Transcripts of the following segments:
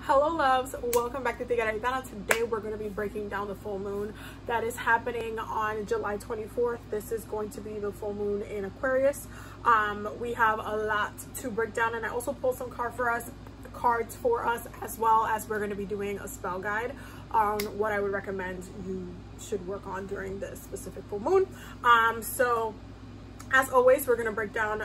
Hello loves, welcome back to TigeraGitana. Today we're going to be breaking down the full moon that is happening on July 24th. This is going to be the full moon in Aquarius. We have a lot to break down, and I also pulled some cards for us, as well as we're going to be doing a spell guide on what I would recommend you should work on during this specific full moon. So as always, we're going to break down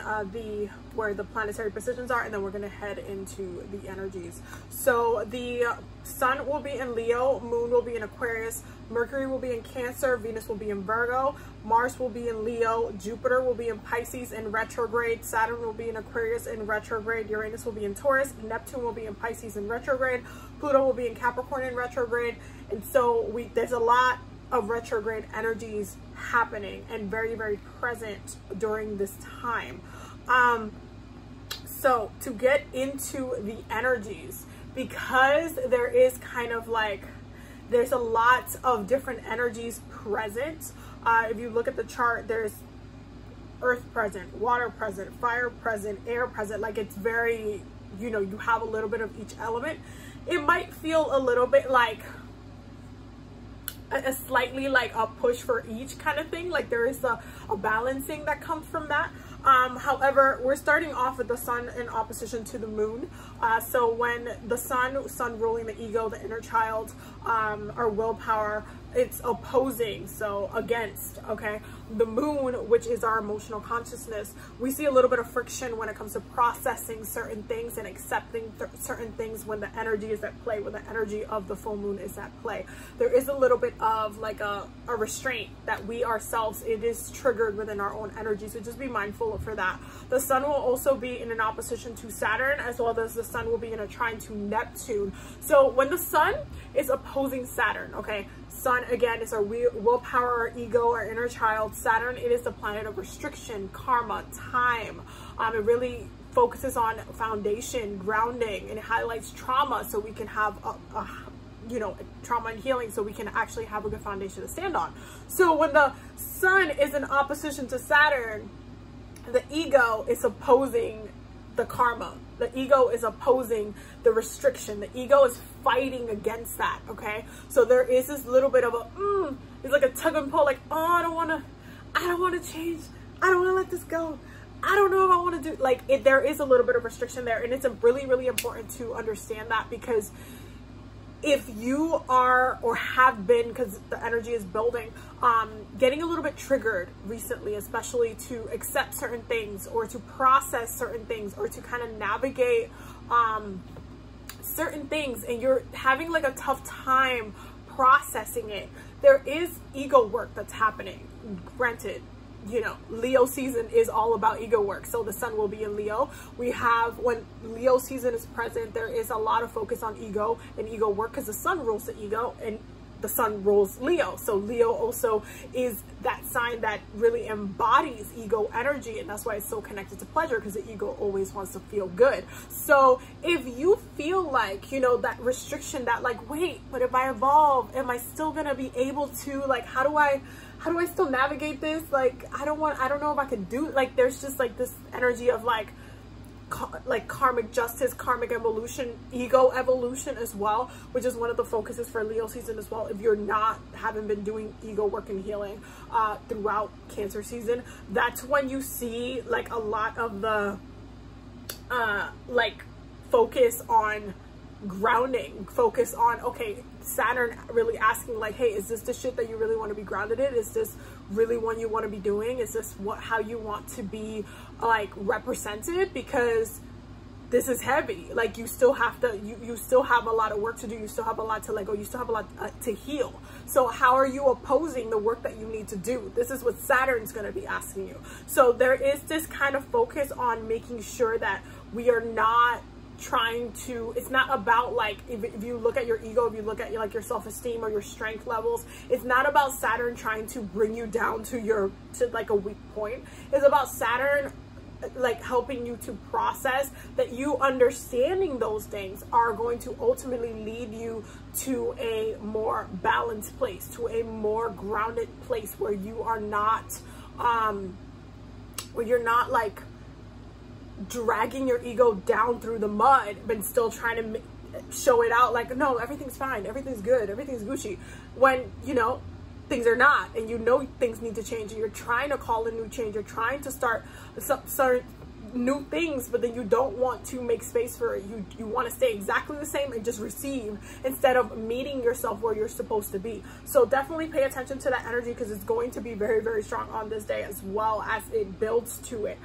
where the planetary positions are, and then we're going to head into the energies. So the sun will be in Leo, moon will be in Aquarius, Mercury will be in Cancer, Venus will be in Virgo, Mars will be in Leo, Jupiter will be in Pisces in retrograde, Saturn will be in Aquarius in retrograde, Uranus will be in Taurus, Neptune will be in Pisces in retrograde, Pluto will be in Capricorn in retrograde. And so there's a lot of retrograde energies happening and very, very present during this time. So to get into the energies, because there is kind of like, there's a lot of different energies present. If you look at the chart, there's earth present, water present, fire present, air present. Like, it's very, you know, you have a little bit of each element. It might feel a little bit like a slightly like a push for each kind of thing. Like, there is a balancing that comes from that. However, we're starting off with the sun in opposition to the moon. So when the sun ruling the ego, the inner child, or willpower, it's opposing, so against, okay? The moon, which is our emotional consciousness, we see a little bit of friction when it comes to processing certain things and accepting certain things when the energy is at play, when the energy of the full moon is at play. There is a little bit of like a restraint that we ourselves, it is triggered within our own energy, so just be mindful for that. The sun will also be in an opposition to Saturn, as well as the sun will be in a trine to Neptune. So when the sun is opposing Saturn, okay, sun again is our willpower, our ego, our inner child. Saturn, it is the planet of restriction, karma, time. It really focuses on foundation, grounding, and it highlights trauma, so we can have you know, trauma and healing, so we can actually have a good foundation to stand on. So when the sun is in opposition to Saturn, the ego is opposing the karma. The ego is opposing the restriction. The ego is fighting against that, okay? So there is this little bit of a, it's like a tug and pull, like, oh, I don't want to change. I don't want to let this go. I don't know if I want to do, like, there is a little bit of restriction there. And it's really, really important to understand that, because if you are or have been, because the energy is building, getting a little bit triggered recently, especially to accept certain things or to process certain things or to kind of navigate certain things, and you're having like a tough time processing it, there is ego work that's happening. Granted, you know, Leo season is all about ego work, so the sun will be in Leo. We have, when Leo season is present, there is a lot of focus on ego and ego work, because the sun rules the ego and the sun rules Leo. So Leo also is that sign that really embodies ego energy, and that's why it's so connected to pleasure, because the ego always wants to feel good. So if you feel like, you know, that restriction, that like, wait, but if I evolve, am I still gonna be able to, like, how do I still navigate this? Like, I don't know if I can do, like, there's just like this energy of like karmic justice, karmic evolution, ego evolution as well, which is one of the focuses for Leo season as well. If you're haven't been doing ego work and healing throughout Cancer season, that's when you see like a lot of the like focus on grounding, focus on, okay, Saturn really asking like, hey, is this the shit that you really want to be grounded in? Is this really what you want to be doing? Is this how you want to be like represented? Because this is heavy. Like, you still have to, you still have a lot of work to do. You still have a lot to let go. You still have a lot to heal. So how are you opposing the work that you need to do? This is what Saturn's going to be asking you. So there is this kind of focus on making sure that we are not trying to, it's not about like, if you look at your ego, if you look at like your self-esteem or your strength levels, it's not about Saturn trying to bring you down to like a weak point. It's about Saturn like helping you to process that. You understanding those things are going to ultimately lead you to a more balanced place, to a more grounded place where you are not where you're not like dragging your ego down through the mud, but still trying to show it out like, no, everything's fine, everything's good, everything's Gucci, when, you know, things are not, and you know things need to change, and you're trying to call a new change, you're trying to start new things, but then you don't want to make space for it. You want to stay exactly the same and just receive instead of meeting yourself where you're supposed to be. So definitely pay attention to that energy, because it's going to be very, very strong on this day, as well as it builds to it.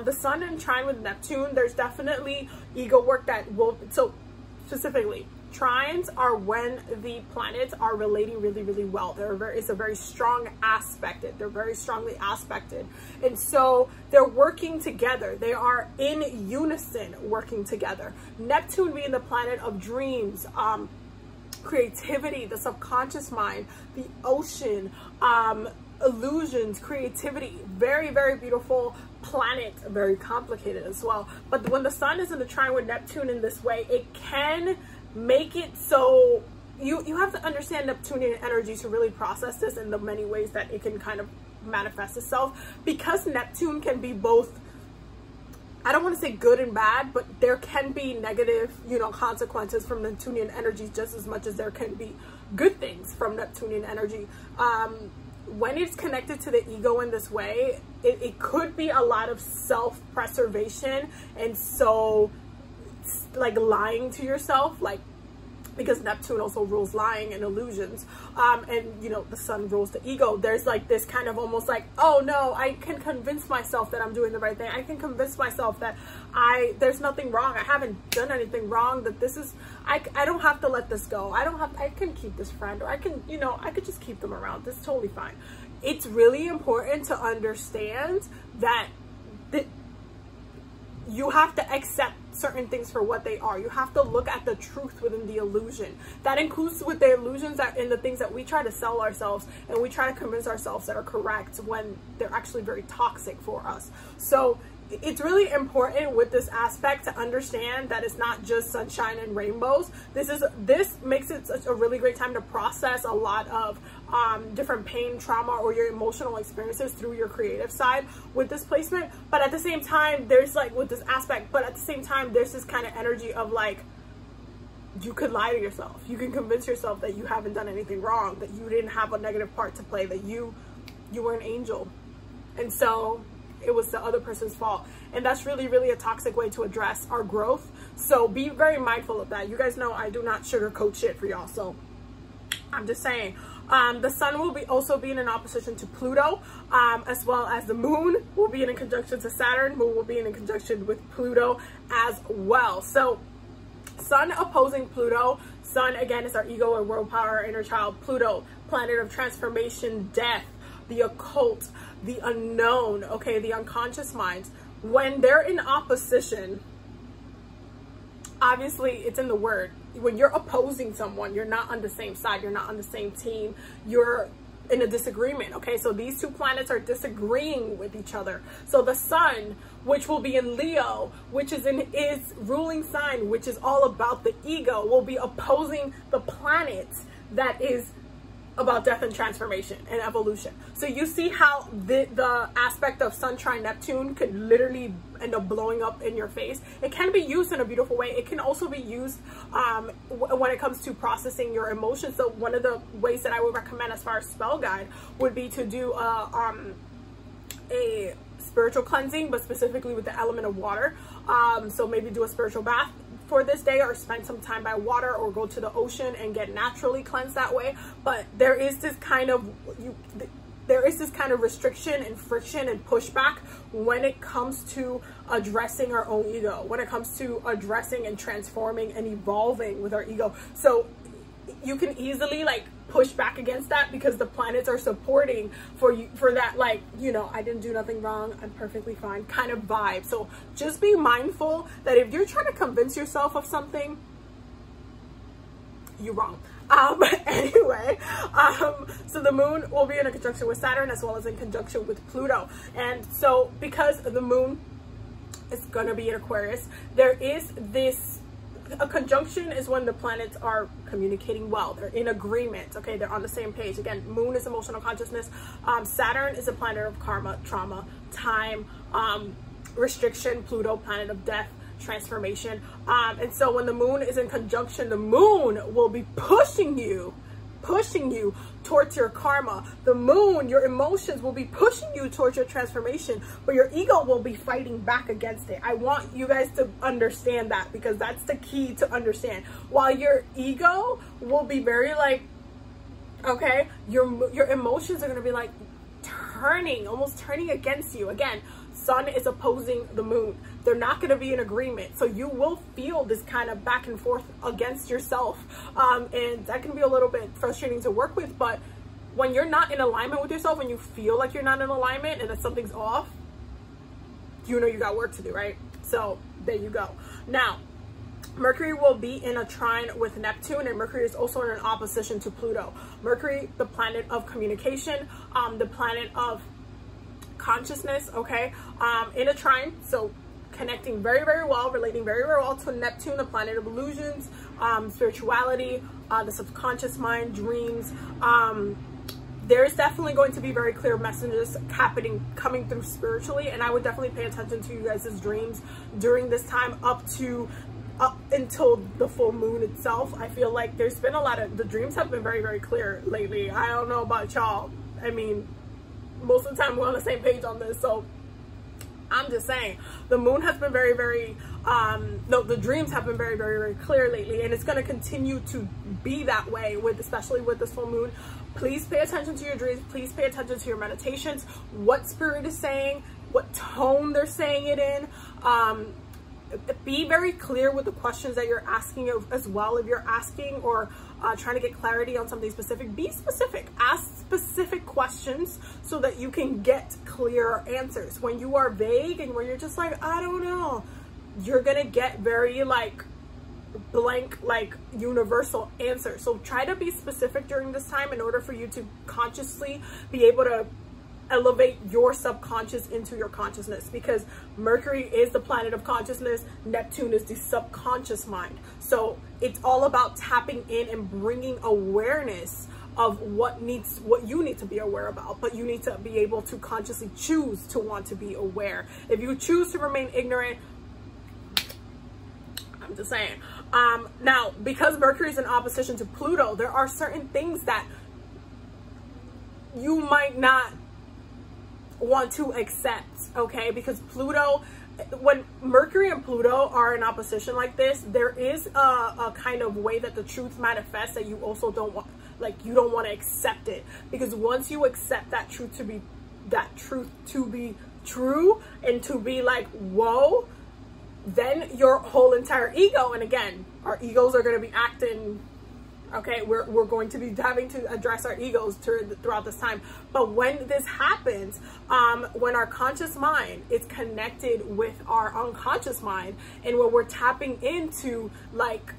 The sun in trine with Neptune, there's definitely ego work that will, so specifically, trines are when the planets are relating really, really well. It's a very strong aspected. They're very strongly aspected. And so they're working together. They are in unison working together. Neptune being the planet of dreams, creativity, the subconscious mind, the ocean, illusions, creativity. Very, very beautiful planet. Very complicated as well. But when the sun is in the trine with Neptune in this way, it can make it so you have to understand Neptunian energy to really process this in the many ways that it can kind of manifest itself, because Neptune can be both, I don't want to say good and bad, but there can be negative, you know, consequences from Neptunian energy just as much as there can be good things from Neptunian energy. When it's connected to the ego in this way, it could be a lot of self-preservation, and so like lying to yourself, like, because Neptune also rules lying and illusions, and you know, the sun rules the ego. There's like this kind of almost like, oh no, I can convince myself that I'm doing the right thing. I can convince myself that there's nothing wrong. I haven't done anything wrong, that this is, I don't have to let this go. I can keep this friend, or I can, you know, I could just keep them around. This is totally fine. It's really important to understand that you have to accept certain things for what they are. You have to look at the truth within the illusion. That includes with the illusions that in the things that we try to sell ourselves and we try to convince ourselves that are correct when they're actually very toxic for us. So it's really important with this aspect to understand that it's not just sunshine and rainbows. This makes it such a really great time to process a lot of different pain, trauma, or your emotional experiences through your creative side with this placement. But at the same time, there's like with this aspect, but at the same time, there's this kind of energy of like, you could lie to yourself. You can convince yourself that you haven't done anything wrong, that you didn't have a negative part to play, that you were an angel. And so it was the other person's fault. And that's really, really a toxic way to address our growth. So be very mindful of that. You guys know I do not sugarcoat shit for y'all. So I'm just saying. The sun will also be in an opposition to Pluto, as well as the moon will be in a conjunction to Saturn. Moon will be in a conjunction with Pluto as well. So sun opposing Pluto. Sun, again, is our ego and world power, our inner child. Pluto, planet of transformation, death, the occult, the unknown, okay, the unconscious minds. When they're in opposition, obviously it's in the word. When you're opposing someone, you're not on the same side, you're not on the same team, you're in a disagreement, okay? So these two planets are disagreeing with each other. So the sun, which will be in Leo, which is in its ruling sign, which is all about the ego, will be opposing the planet that is about death and transformation and evolution. So you see how the aspect of sun trine Neptune could literally end up blowing up in your face. It can be used in a beautiful way. It can also be used when it comes to processing your emotions. So one of the ways that I would recommend as far as spell guide would be to do a spiritual cleansing, but specifically with the element of water. So maybe do a spiritual bath for this day, or spend some time by water, or go to the ocean and get naturally cleansed that way. But there is this kind of restriction and friction and pushback when it comes to addressing our own ego, when it comes to addressing and transforming and evolving with our ego. So you can easily like push back against that, because the planets are supporting for you for that, like, you know, I didn't do nothing wrong, I'm perfectly fine kind of vibe. So just be mindful that if you're trying to convince yourself of something, you're wrong. Anyway, so the moon will be in a conjunction with Saturn, as well as in conjunction with Pluto. And so because the moon is going to be in Aquarius, there is this, a conjunction is when the planets are communicating well, they're in agreement, okay, they're on the same page. Again, moon is emotional consciousness. Saturn is a planet of karma, trauma, time, restriction. Pluto, planet of death, transformation. And so when the moon is in conjunction, the moon will be pushing you towards your karma. The moon, your emotions will be pushing you towards your transformation, but your ego will be fighting back against it. I want you guys to understand that, because that's the key to understand. While your ego will be very like, okay, your emotions are going to be like almost turning against you. Again, sun is opposing the moon. They're not going to be in agreement. So you will feel this kind of back and forth against yourself. And that can be a little bit frustrating to work with. But when you're not in alignment with yourself, when you feel like you're not in alignment and that something's off, you know you got work to do, right? So there you go. Now, Mercury will be in a trine with Neptune, and Mercury is also in an opposition to Pluto. Mercury, the planet of communication, the planet of consciousness, okay, in a trine, so connecting very, very well, relating very, very well to Neptune, the planet of illusions, spirituality, the subconscious mind, dreams. There's definitely going to be very clear messages coming through spiritually, and I would definitely pay attention to you guys' dreams during this time up until the full moon itself. I feel like there's been a lot of, the dreams have been very, very clear lately. I don't know about y'all. I mean, most of the time we're on the same page on this, so I'm just saying the moon has been very, very no, the dreams have been very, very, very clear lately, and it's going to continue to be that way with, especially with this full moon. Please pay attention to your dreams. Please pay attention to your meditations, what spirit is saying, what tone they're saying it in. Be very clear with the questions that you're asking as well. If you're asking or trying to get clarity on something specific, be specific. Ask specific questions so that you can get clear answers. When you are vague and when you're just like, I don't know, you're gonna get very like blank, like universal answers. So try to be specific during this time in order for you to consciously be able to elevate your subconscious into your consciousness, because Mercury is the planet of consciousness, Neptune is the subconscious mind. So it's all about tapping in and bringing awareness of what you need to be aware about, but you need to be able to consciously choose to want to be aware. If you choose to remain ignorant, I'm just saying. Now, because Mercury is in opposition to Pluto, there are certain things that you might not want to accept, okay? Because Pluto, when Mercury and Pluto are in opposition like this, there is a kind of way that the truth manifests that you also don't want, like you don't want to accept it, because once you accept that truth to be true and to be like, whoa, then your whole entire ego, and again, our egos are going to be acting, okay, we're going to be having to address our egos throughout this time. But when this happens, when our conscious mind is connected with our unconscious mind, and when we're tapping into like,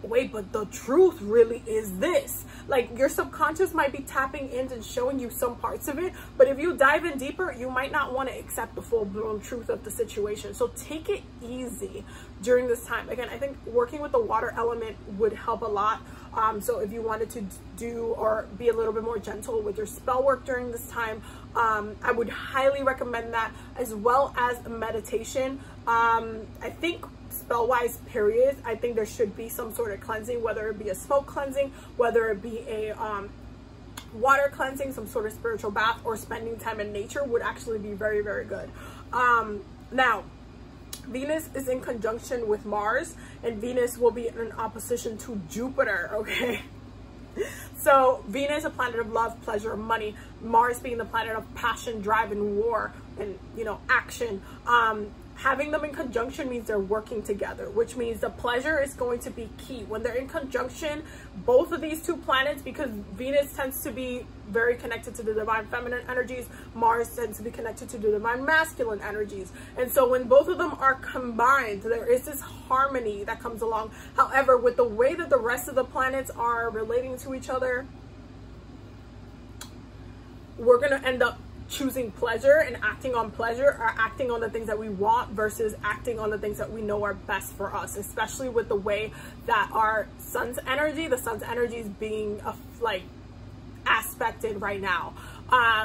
wait, but the truth really is this. Like, your subconscious might be tapping in and showing you some parts of it, but if you dive in deeper, you might not want to accept the full-blown truth of the situation. So take it easy during this time. Again, I think working with the water element would help a lot. So if you wanted to do or be a little bit more gentle with your spell work during this time, I would highly recommend that, as well as meditation. I think spell-wise, period, I think there should be some sort of cleansing, whether it be a smoke cleansing, whether it be a water cleansing, some sort of spiritual bath, or spending time in nature would actually be very, very good. Now, Venus is in conjunction with Mars, and Venus will be in opposition to Jupiter, okay? So Venus, a planet of love, pleasure, money. Mars being the planet of passion, drive, and war, and, you know, action. Having them in conjunction means they're working together, which means the pleasure is going to be key. When they're in conjunction, both of these two planets, because Venus tends to be very connected to the divine feminine energies, Mars tends to be connected to the divine masculine energies. And so when both of them are combined, there is this harmony that comes along. However, with the way that the rest of the planets are relating to each other, we're going to end up choosing pleasure and acting on pleasure, or acting on the things that we want versus acting on the things that we know are best for us, especially with the way that our sun's energy, the sun's energy is being like aspected right now.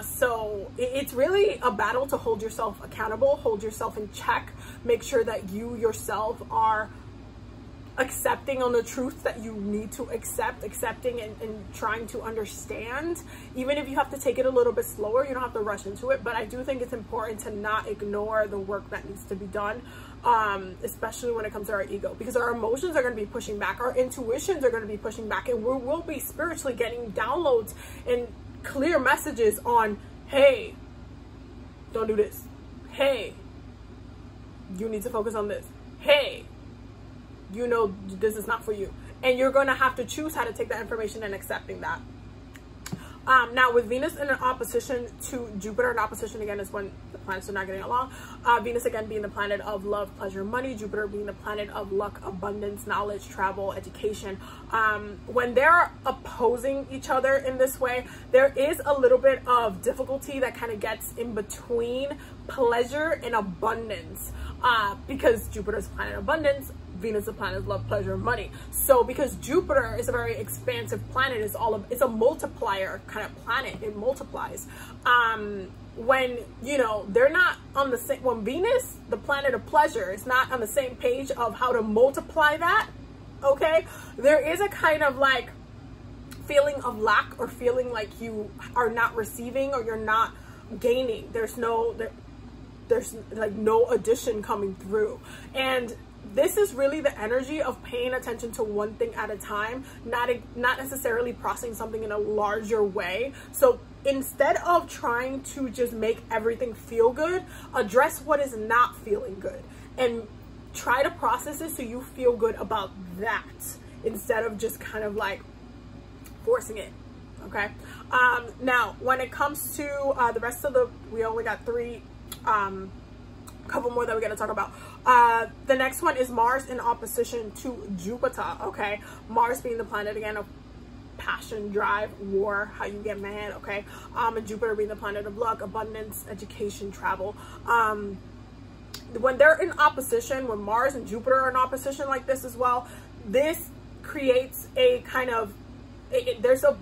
So it's really a battle to hold yourself accountable, hold yourself in check, make sure that you yourself are accepting on the truth that you need to accepting and trying to understand. Even if you have to take it a little bit slower, you don't have to rush into it. But I do think it's important to not ignore the work that needs to be done, especially when it comes to our ego, because our emotions are going to be pushing back, our intuitions are going to be pushing back, and we will be spiritually getting downloads and clear messages on, hey, don't do this, hey, you need to focus on this, hey, you know this is not for you. And you're going to have to choose how to take that information and accepting that. Now with Venus in an opposition to Jupiter, an opposition again is when the planets are not getting along. Venus again being the planet of love, pleasure, money. Jupiter being the planet of luck, abundance, knowledge, travel, education. When they're opposing each other in this way, there is a little bit of difficulty that kind of gets in between pleasure and abundance, because Jupiter is the planet of abundance, Venus is the planet of love, pleasure, and money. So because Jupiter is a very expansive planet, it's a multiplier kind of planet, it multiplies. When, you know, they're not on the same, when Venus, the planet of pleasure, is not on the same page of how to multiply that, okay, there is a kind of like feeling of lack, or feeling like you are not receiving or you're not gaining. There's like no addition coming through. And this is really the energy of paying attention to one thing at a time, not necessarily processing something in a larger way. So instead of trying to just make everything feel good, address what is not feeling good and try to process it so you feel good about that, instead of just kind of like forcing it. Okay. Now when it comes to the rest of we only got three, couple more that we're going to talk about. The next one is Mars in opposition to Jupiter. Okay, Mars being the planet again of passion, drive, war, how you get mad. Okay, and Jupiter being the planet of luck, abundance, education, travel. When they're in opposition, when Mars and Jupiter are in opposition like this as well, this creates a kind of there's a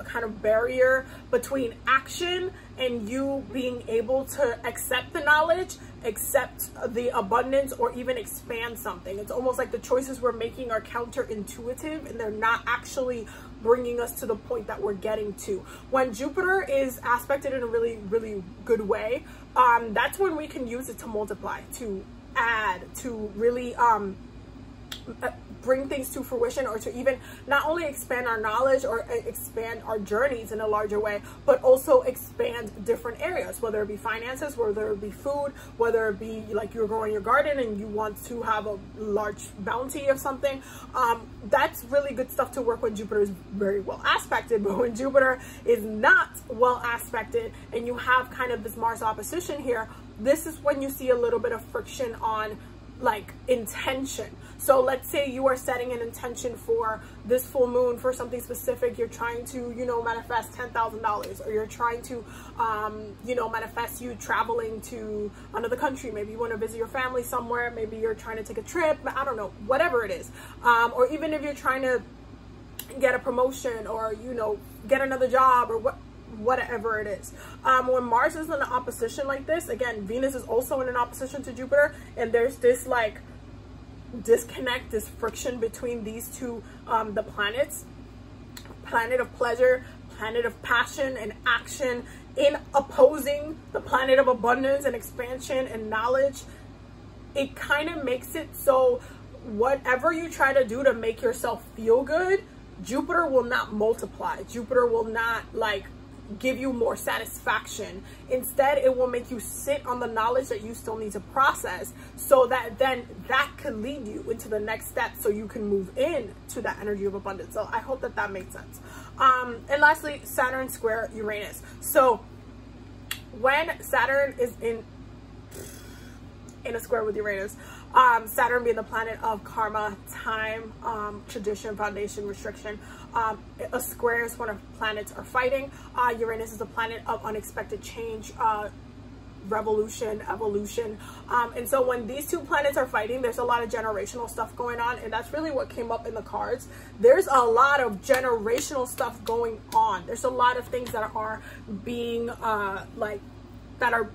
kind of barrier between action and you being able to accept the knowledge, accept the abundance, or even expand something. It's almost like the choices we're making are counterintuitive and they're not actually bringing us to the point that we're getting to. When Jupiter is aspected in a really, really good way, that's when we can use it to multiply, to add, to really bring things to fruition, or to even not only expand our knowledge or expand our journeys in a larger way, but also expand different areas, whether it be finances, whether it be food, whether it be like you're growing your garden and you want to have a large bounty of something. That's really good stuff to work when Jupiter is very well aspected. But when Jupiter is not well aspected and you have kind of this Mars opposition here, this is when you see a little bit of friction on like intention. So let's say you are setting an intention for this full moon for something specific. You're trying to, you know, manifest $10,000, or you're trying to, you know, manifest you traveling to another country. Maybe you want to visit your family somewhere. Maybe you're trying to take a trip. I don't know, whatever it is. Or even if you're trying to get a promotion, or, you know, get another job, or whatever it is. When Mars is in an opposition like this, again, Venus is also in an opposition to Jupiter, and there's this like disconnect, this friction between these two, the planets, planet of pleasure, planet of passion and action, in opposing the planet of abundance and expansion and knowledge. It kind of makes it so whatever you try to do to make yourself feel good, Jupiter will not multiply. Jupiter will not like give you more satisfaction. Instead, it will make you sit on the knowledge that you still need to process, so that then that could lead you into the next step, so you can move in to that energy of abundance. So I hope that that makes sense. And lastly, Saturn square Uranus. So when Saturn is in a square with Uranus, Saturn being the planet of karma, time, tradition, foundation, restriction, a square is when planets are fighting. Uranus is a planet of unexpected change, revolution, evolution. And so when these two planets are fighting, there's a lot of generational stuff going on, and that's really what came up in the cards. There's a lot of generational stuff going on. There's a lot of things that are being that are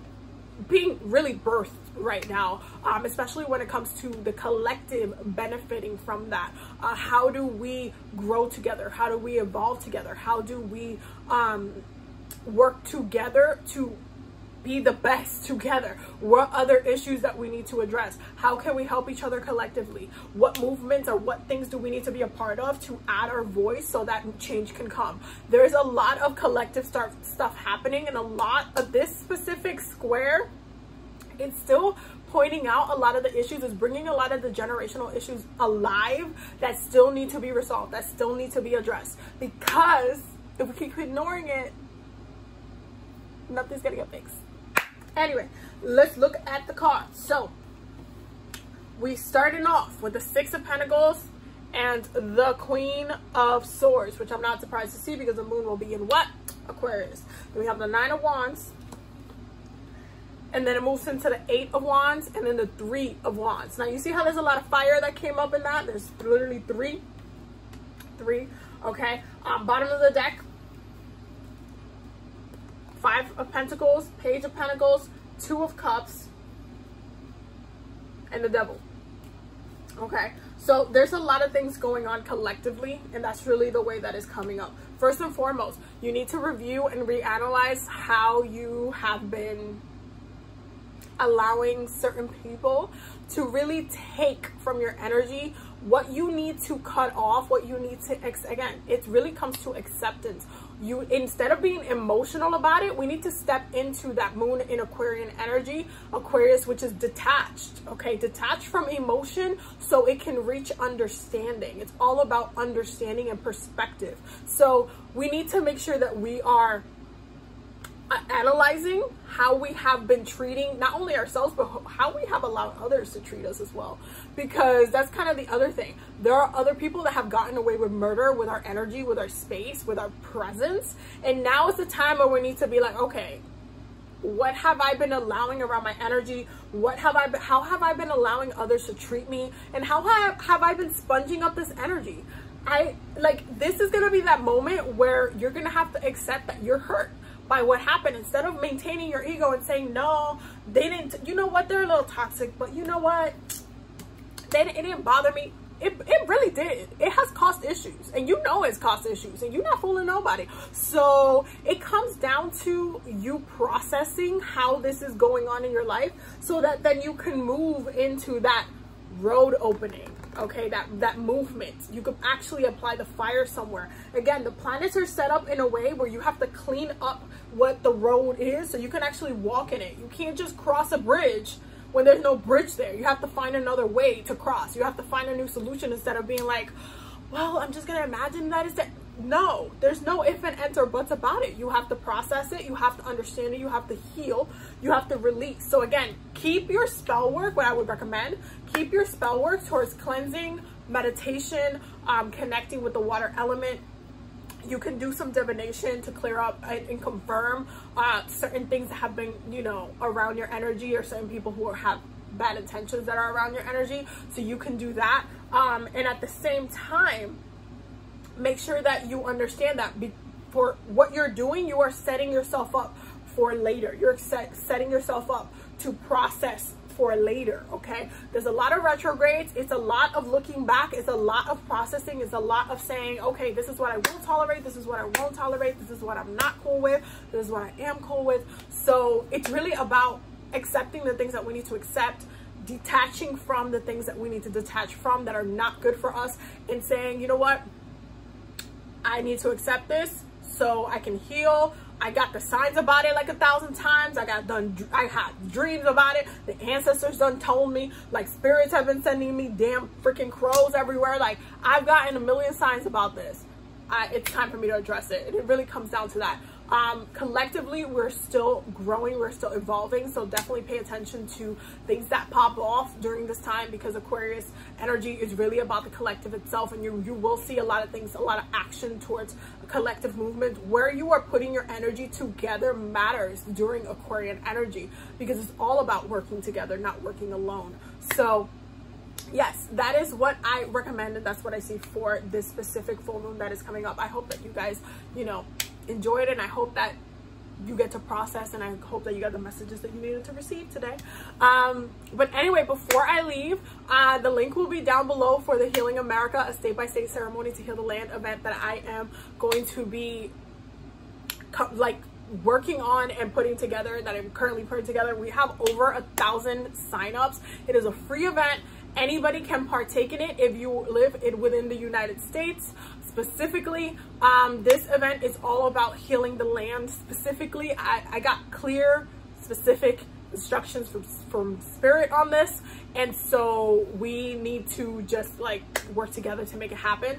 being really birthed right now, especially when it comes to the collective benefiting from that. How do we grow together? How do we evolve together? How do we work together to be the best together? What other issues that we need to address? How can we help each other collectively? What movements or what things do we need to be a part of to add our voice so that change can come? There's a lot of collective stuff happening, and a lot of this specific square, it's still pointing out a lot of the issues, is bringing a lot of the generational issues alive that still need to be resolved, that still need to be addressed. Because if we keep ignoring it, nothing's gonna get fixed. Anyway, let's look at the cards. So we started off with the Six of Pentacles and the Queen of Swords, which I'm not surprised to see because the moon will be in what? Aquarius. Then we have the Nine of Wands, and then it moves into the Eight of Wands, and then the Three of Wands. Now you see how there's a lot of fire that came up in that? There's literally three, okay? Bottom of the deck, Five of Pentacles, Page of Pentacles, Two of Cups, and the Devil. Okay, so there's a lot of things going on collectively, and that's really the way that is coming up. First and foremost, you need to review and reanalyze how you have been allowing certain people to really take from your energy, what you need to cut off, what you need to, again, it really comes to acceptance. You, instead of being emotional about it, we need to step into that moon in Aquarian energy, Aquarius, which is detached, okay? Detached from emotion so it can reach understanding. It's all about understanding and perspective. So we need to make sure that we are analyzing how we have been treating not only ourselves, but how we have allowed others to treat us as well. Because that's kind of the other thing. There are other people that have gotten away with murder, with our energy, with our space, with our presence. And now is the time where we need to be like, okay, what have I been allowing around my energy? How have I been allowing others to treat me? And how have I been sponging up this energy? This is going to be that moment where you're going to have to accept that you're hurt by what happened, instead of maintaining your ego and saying, no, they didn't, you know what, they're a little toxic, but you know what, it didn't bother me. It really did. It has caused issues, and you know it's caused issues, and you're not fooling nobody. So it comes down to you processing how this is going on in your life so that then you can move into that road opening. Okay, that movement, you could actually apply the fire somewhere. Again, the planets are set up in a way where you have to clean up what the road is so you can actually walk in it. You can't just cross a bridge when there's no bridge there. You have to find another way to cross. You have to find a new solution instead of being like, well, I'm just gonna imagine that is that. No, there's no if and ands or buts about it. You have to process it, you have to understand it, you have to heal, you have to release. So again, keep your spell work, what I would recommend, keep your spell work towards cleansing, meditation, connecting with the water element. You can do some divination to clear up and confirm certain things that have been, you know, around your energy, or certain people who have bad intentions that are around your energy. So you can do that. And at the same time, make sure that you understand that for what you're doing, you are setting yourself up for later. You're setting yourself up to process for later, okay? There's a lot of retrogrades. It's a lot of looking back. It's a lot of processing. It's a lot of saying, okay, this is what I will tolerate. This is what I won't tolerate. This is what I'm not cool with. This is what I am cool with. So it's really about accepting the things that we need to accept, detaching from the things that we need to detach from that are not good for us, and saying, you know what? I need to accept this so I can heal. I got the signs about it like 1,000 times. I had dreams about it. The ancestors done told me, like spirits have been sending me damn freaking crows everywhere. Like I've gotten a million signs about this. It's time for me to address it. And it really comes down to that. Collectively, we're still growing, we're still evolving, so definitely pay attention to things that pop off during this time, because Aquarius energy is really about the collective itself, and you will see a lot of things, a lot of action towards a collective movement. Where you are putting your energy together matters during Aquarian energy, because it's all about working together, not working alone. So yes, that is what I recommend, and that's what I see for this specific full moon that is coming up. I hope that you guys, you know, enjoy it, and I hope that you get to process, and I hope that you got the messages that you needed to receive today. But anyway, before I leave, the link will be down below for the Healing America, a state-by-state ceremony to heal the land event that I am going to be like working on and putting together, that I'm currently putting together. We have over 1,000 signups. It is a free event. Anybody can partake in it if you live within the United States. Specifically, this event is all about healing the land. Specifically, I got clear, specific instructions from Spirit on this, and so we need to just like work together to make it happen.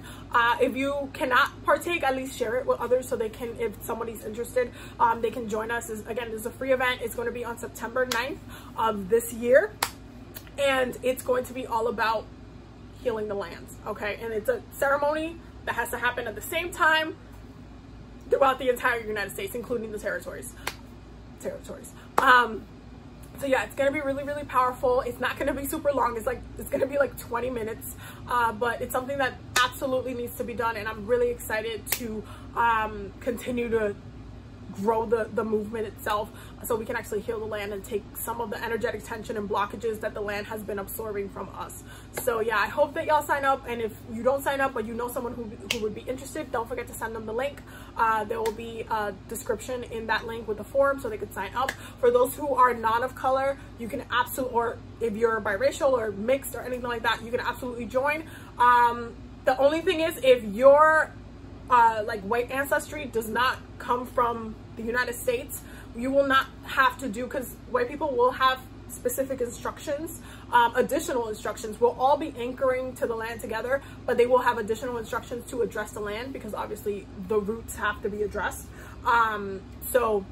If you cannot partake, at least share it with others so they can, if somebody's interested, they can join us. Again, this is a free event. It's going to be on September 9th of this year, and it's going to be all about healing the lands, okay? And it's a ceremony that has to happen at the same time throughout the entire United States, including the territories. So yeah, it's gonna be really, really powerful. It's not gonna be super long. It's gonna be like 20 minutes, but it's something that absolutely needs to be done, and I'm really excited to continue to grow the movement itself, so we can actually heal the land and take some of the energetic tension and blockages that the land has been absorbing from us. So yeah, I hope that y'all sign up, and if you don't sign up but you know someone who would be interested, don't forget to send them the link. There will be a description in that link with the form so they can sign up. For those who are not of color, you can absolutely, or if you're biracial or mixed or anything like that, you can absolutely join. The only thing is, if your like white ancestry does not come from the United States, you will not have to do, because white people will have specific instructions, additional instructions. We'll all be anchoring to the land together, but they will have additional instructions to address the land, because obviously the roots have to be addressed. So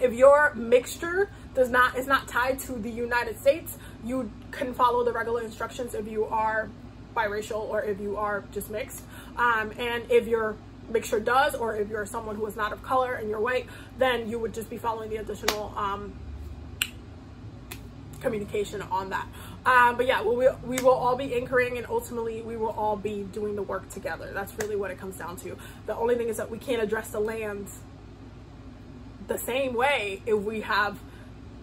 if your mixture is not tied to the United States, you can follow the regular instructions if you are biracial or if you are just mixed. And if your mixture does, or if you're someone who is not of color and you're white, then you would just be following the additional communication on that. But yeah, we will all be anchoring, and ultimately we will all be doing the work together. That's really what it comes down to. The only thing is that we can't address the lands the same way if we have,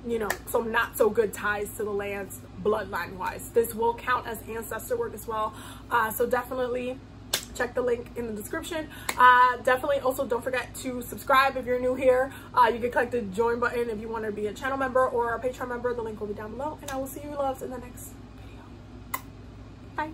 you know, some not so good ties to the lands bloodline wise. This will count as ancestor work as well. So definitely check the link in the description. Definitely also don't forget to subscribe if you're new here. You can click the join button if you want to be a channel member or a Patreon member. The link will be down below, and I will see you loves in the next video. Bye.